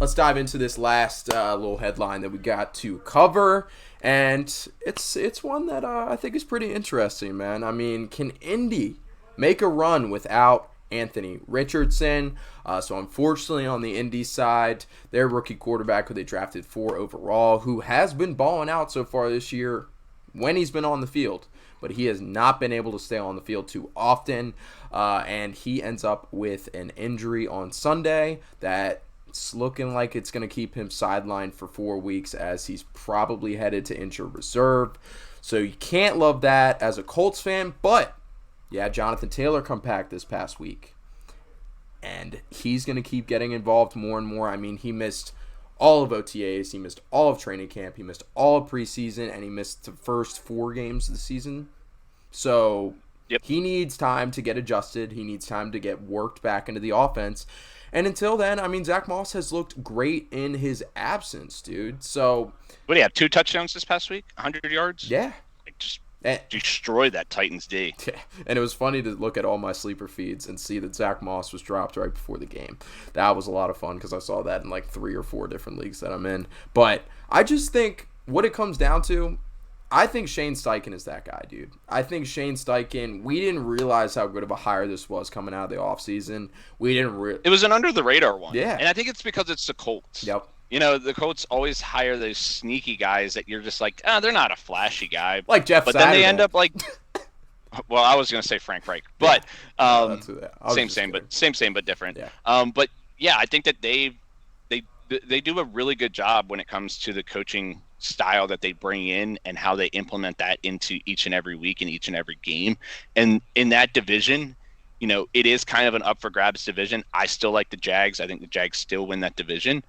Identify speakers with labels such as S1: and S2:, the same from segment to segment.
S1: let's dive into this last little headline that we got to cover. And it's one that I think is pretty interesting, man. I mean, can Indy make a run without Anthony Richardson? So unfortunately on the Indy side, their rookie quarterback who they drafted 4 overall, who has been balling out so far this year when he's been on the field, but he has not been able to stay on the field too often, and he ends up with an injury on Sunday that's looking like it's going to keep him sidelined for 4 weeks, as he's probably headed to injured reserve. So you can't love that as a Colts fan, but yeah, Jonathan Taylor come back this past week, and he's going to keep getting involved more and more. I mean, he missed all of OTAs, he missed all of training camp, he missed all of preseason, and he missed the first 4 games of the season. So he needs time to get adjusted. He needs time to get worked back into the offense. And until then, I mean, Zach Moss has looked great in his absence, dude. So
S2: what do you have? 2 touchdowns this past week? 100 yards?
S1: Yeah.
S2: Just destroyed that Titans D.
S1: Yeah. And it was funny to look at all my sleeper feeds and see that Zach Moss was dropped right before the game. That was a lot of fun because I saw that in like 3 or 4 different leagues that I'm in. But I just think what it comes down to, I think Shane Steichen is that guy, dude. I think Shane Steichen, we didn't realize how good of a hire this was coming out of the offseason.
S2: It was an under-the-radar one.
S1: Yeah.
S2: And I think it's because it's the Colts.
S1: Yep.
S2: You know, the Colts always hire those sneaky guys that you're just like, they're not a flashy guy.
S1: Like Jeff
S2: But
S1: Saturday.
S2: then they end up like, well, I was going to say Frank Reich. But same, but different.
S1: Yeah.
S2: But, yeah, I think that they do a really good job when it comes to the coaching style that they bring in and how they implement that into each and every week and each and every game. And in that division, you know, it is kind of an up for grabs division. I still like the Jags. I think the Jags still win that division.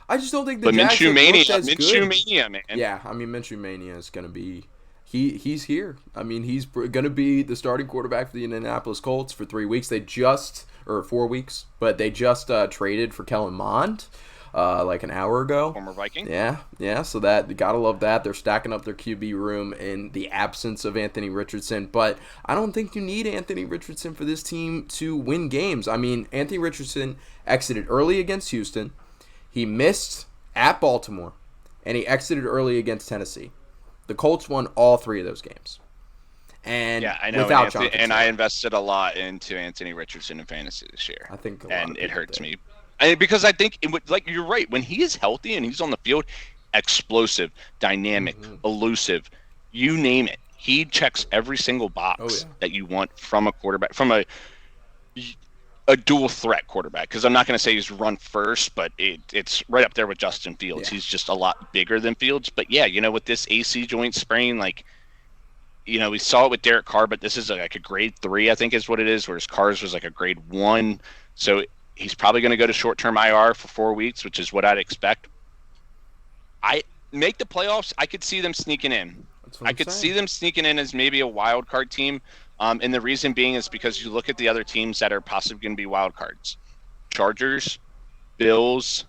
S1: I just don't think the Jags have looked as good.
S2: Minshew Mania, man.
S1: Yeah, I mean, Minshew Mania is going to be he's here. I mean, he's going to be the starting quarterback for the Indianapolis Colts for 3 weeks. 4 weeks, but they just traded for Kellen Mond like an hour ago.
S2: Former Viking.
S1: Yeah. So that you gotta love that. They're stacking up their QB room in the absence of Anthony Richardson. But I don't think you need Anthony Richardson for this team to win games. I mean, Anthony Richardson exited early against Houston. He missed at Baltimore, and he exited early against Tennessee. The Colts won all 3 of those games. And
S2: yeah, I know.
S1: Without
S2: and I invested a lot into Anthony Richardson in fantasy this year.
S1: I think,
S2: and it hurts me. Because I think, like you're right, when he is healthy and he's on the field, explosive, dynamic, elusive, you name it. He checks every single box that you want from a quarterback, from a dual threat quarterback. Because I'm not going to say he's run first, but it's right up there with Justin Fields. Yeah. He's just a lot bigger than Fields. But yeah, you know, with this AC joint sprain, like, you know, we saw it with Derek Carr, but this is like a grade 3, I think is what it is, whereas Carr's was like a grade 1. So he's probably going to go to short-term IR for 4 weeks, which is what I'd expect. I make the playoffs. I could see them sneaking in. I could see them sneaking in as maybe a wild card team. And the reason being is because you look at the other teams that are possibly going to be wild cards. Chargers, Bills,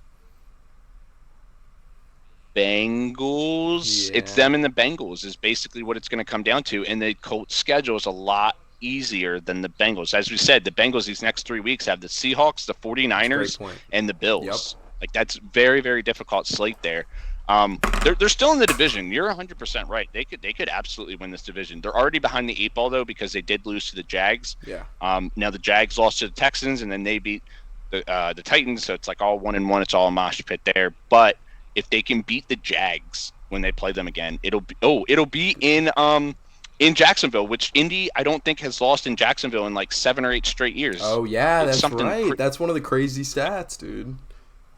S2: Bengals. Yeah. It's them and the Bengals is basically what it's going to come down to. And the Colts schedule is a lot easier than the Bengals. As we said, the Bengals these next 3 weeks have the Seahawks, the 49ers, and the Bills. Yep. Like, that's very, very difficult slate there. They're still in the division. You're 100% right. They could absolutely win this division. They're already behind the 8 ball though, because they did lose to the Jags.
S1: Yeah.
S2: Now the Jags lost to the Texans, and then they beat the Titans. So it's like all 1-1. It's all a mosh pit there. But if they can beat the Jags when they play them again, it'll be in Jacksonville, which Indy I don't think has lost in Jacksonville in like 7 or 8 straight years.
S1: Oh yeah, that's right. That's one of the crazy stats, dude.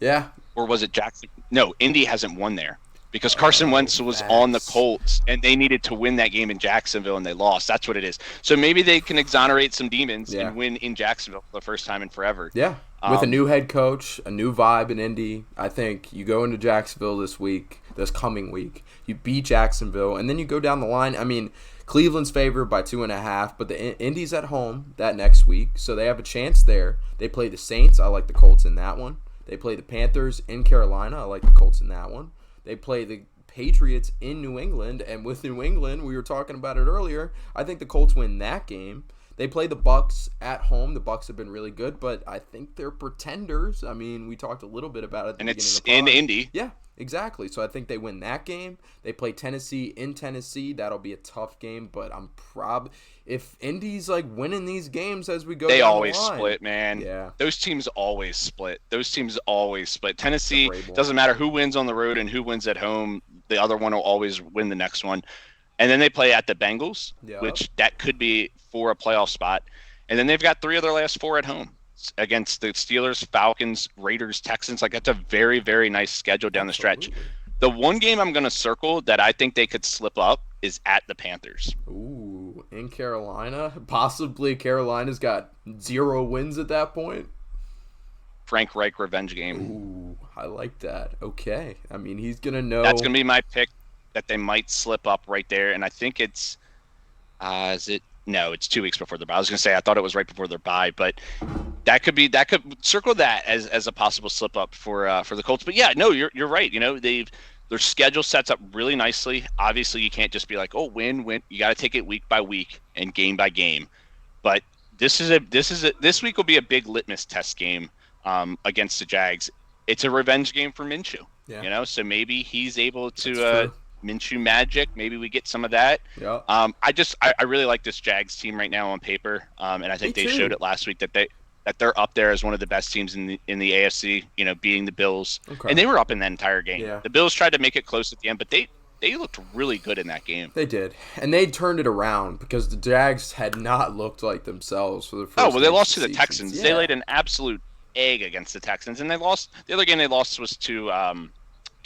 S1: Yeah.
S2: Or was it Jackson? No, Indy hasn't won there because Carson Wentz was on the Colts, and they needed to win that game in Jacksonville, and they lost. That's what it is. So maybe they can exonerate some demons and win in Jacksonville for the first time in forever.
S1: Yeah. With a new head coach, a new vibe in Indy, I think you go into Jacksonville this coming week, you beat Jacksonville, and then you go down the line. I mean, Cleveland's favored by 2.5, but the Indy's at home that next week, so they have a chance there. They play the Saints. I like the Colts in that one. They play the Panthers in Carolina. I like the Colts in that one. They play the Patriots in New England, and with New England, we were talking about it earlier, I think the Colts win that game. They play the Bucks at home. The Bucks have been really good, but I think they're pretenders. I mean, we talked a little bit about it at the beginning of the pod.
S2: And it's in Indy.
S1: Yeah, exactly. So I think they win that game. They play Tennessee in Tennessee. That'll be a tough game, but if Indy's like winning these games as we go
S2: they
S1: down
S2: always
S1: the line,
S2: split, man.
S1: Yeah.
S2: Those teams always split. Tennessee, doesn't matter who wins on the road and who wins at home, the other one will always win the next one. And then they play at the Bengals, which that could be for a playoff spot. And then they've got 3 of their last 4 at home against the Steelers, Falcons, Raiders, Texans. Like, that's a very, very nice schedule down the stretch. The one game I'm going to circle that I think they could slip up is at the Panthers.
S1: Ooh, in Carolina? Possibly Carolina's got 0 wins at that point?
S2: Frank Reich revenge game.
S1: Ooh, I like that. Okay. I mean, he's going to know.
S2: That's going to be my pick, that they might slip up right there. And I think it's no, it's 2 weeks before their bye. I was going to say, I thought it was right before their bye, but that could circle that as a possible slip up for the Colts. But yeah, no, you're right. You know, their schedule sets up really nicely. Obviously, you can't just be like, oh, win. You got to take it week by week and game by game. But this week will be a big litmus test game against the Jags. It's a revenge game for Minshew.
S1: Yeah.
S2: You know, so maybe he's able to Minshew magic. Maybe we get some of that.
S1: Yeah.
S2: I really like this Jags team right now on paper, and I think they showed it last week that they're up there as one of the best teams in the AFC. You know, beating the Bills, and they were up in that entire game.
S1: Yeah.
S2: The Bills tried to make it close at the end, but they looked really good in that game.
S1: They did, and they turned it around because the Jags had not looked like themselves for the first.
S2: Oh well, they lost to the
S1: seasons.
S2: Texans. Yeah. They laid an absolute egg against the Texans, and they lost. The other game they lost was to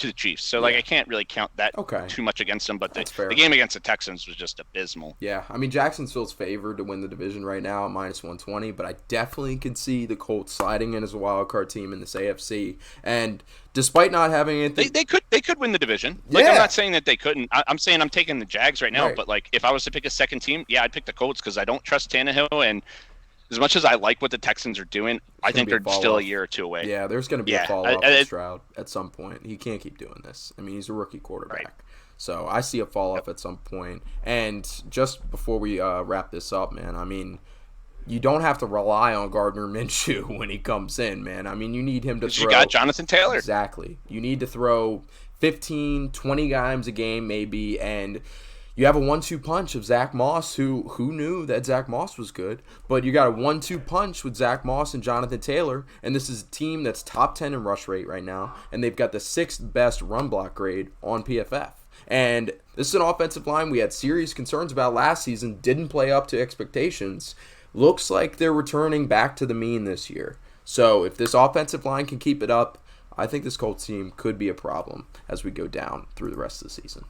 S2: the Chiefs. So, I can't really count that too much against them, but the game against the Texans was just abysmal.
S1: Yeah, I mean, Jacksonville's favored to win the division right now at -120, but I definitely can see the Colts sliding in as a wild card team in this AFC. And despite not having anything...
S2: They could win the division. I'm not saying that they couldn't. I'm saying I'm taking the Jags right now, but, if I was to pick a second team, I'd pick the Colts because I don't trust Tannehill, and as much as I like what the Texans are doing, I think they're still a year or 2 away.
S1: Yeah, there's going to be a fall-off in Stroud at some point. He can't keep doing this. I mean, he's a rookie quarterback. Right. So I see a fall-off at some point. And just before we wrap this up, man, I mean, you don't have to rely on Gardner Minshew when he comes in, man. I mean, you need him to throw.
S2: You got Jonathan Taylor.
S1: Exactly. You need to throw 15, 20 times a game maybe, and you have a 1-2 punch of Zach Moss, who knew that Zach Moss was good, but you got a 1-2 punch with Zach Moss and Jonathan Taylor, and this is a team that's top 10 in rush rate right now, and they've got the 6th best run block grade on PFF. And this is an offensive line we had serious concerns about last season, didn't play up to expectations. Looks like they're returning back to the mean this year. So if this offensive line can keep it up, I think this Colts team could be a problem as we go down through the rest of the season.